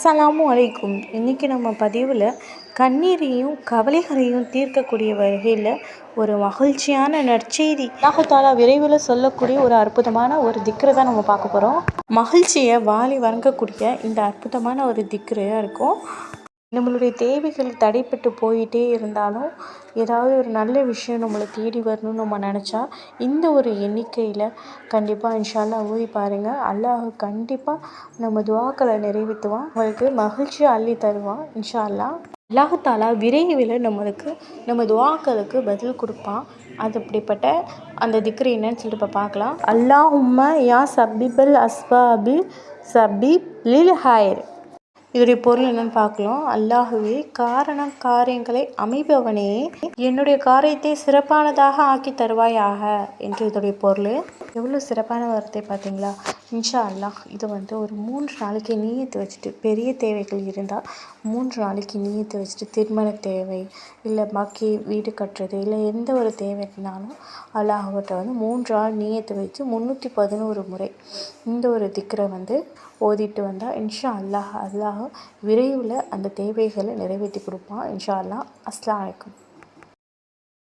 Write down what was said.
அஸ்ஸலாமு அலைக்கும். இன்றைக்கி நம்ம பதிவில் கண்ணீரையும் கவலைகளையும் தீர்க்கக்கூடிய வகையில் ஒரு மகிழ்ச்சியான நற்செய்தி அல்லாஹ் தஆலா விரைவில் சொல்லக்கூடிய ஒரு அற்புதமான ஒரு திக்ரை தான் நம்ம பார்க்க போகிறோம். மகிழ்ச்சியை வாரி வழங்கக்கூடிய இந்த அற்புதமான ஒரு திக்ரையாக இருக்கும். நம்மளுடைய தேவைகள் தடைப்பட்டு போயிட்டே இருந்தாலும் ஏதாவது ஒரு நல்ல விஷயம் நம்மளை தேடி வரணும்னு நம்ம நினச்சா இந்த ஒரு எண்ணிக்கையில் கண்டிப்பாக இன்ஷா அல்லாஹ் ஓதி பாருங்கள். அல்லாஹ் கண்டிப்பாக நம்ம துஆக்களை நிறைவேற்றுவான், நம்மளுக்கு மகிழ்ச்சியை அள்ளி தருவான். இன்ஷா அல்லாஹ் அல்லாஹ் தஆலா விரைவில் நம்மளுக்கு நம்ம துஆக்களுக்கு பதில் கொடுப்பான். அது அப்படிப்பட்ட அந்த திக்ரு என்னன்னு சொல்லிட்டு இப்போ பார்க்கலாம். அல்லாஹும்ம யா சப்பிபல் அஸ்பாபில் சப்பிப் லில் ஹைர். இதோடைய பொருள் என்னன்னு பார்க்கலாம். அல்லாஹுவே காரியங்களை அமைப்பவனே, என்னுடைய காரியத்தை சிறப்பானதாக ஆக்கி தருவாயாக என்று இதோடைய பொருள். எவ்வளோ சிறப்பான வார்த்தை பார்த்தீங்களா? இன்ஷா அல்லாஹ் இது ஒரு 3 நாளைக்கு நீயத்து வச்சுட்டு, பெரிய தேவைகள் இருந்தால் 3 நாளைக்கு நீயத்து வச்சுட்டு, திருமண தேவை இல்லை பாக்கி வீடு கட்டுறது இல்லை எந்த ஒரு தேவை இருந்தாலும் அல்லாஹ்கிட்ட 3 நாள் நீயத்து வச்சு 311 முறை இந்த ஒரு திக்ரை ஓதிட்டு வந்தால் இன்ஷா அல்லாஹ் விரைவில் அந்த தேவைகளை நிறைவேற்றி கொடுப்பான். இன்ஷா அல்லாஹ். அஸ்ஸலாமு அலைக்கும்.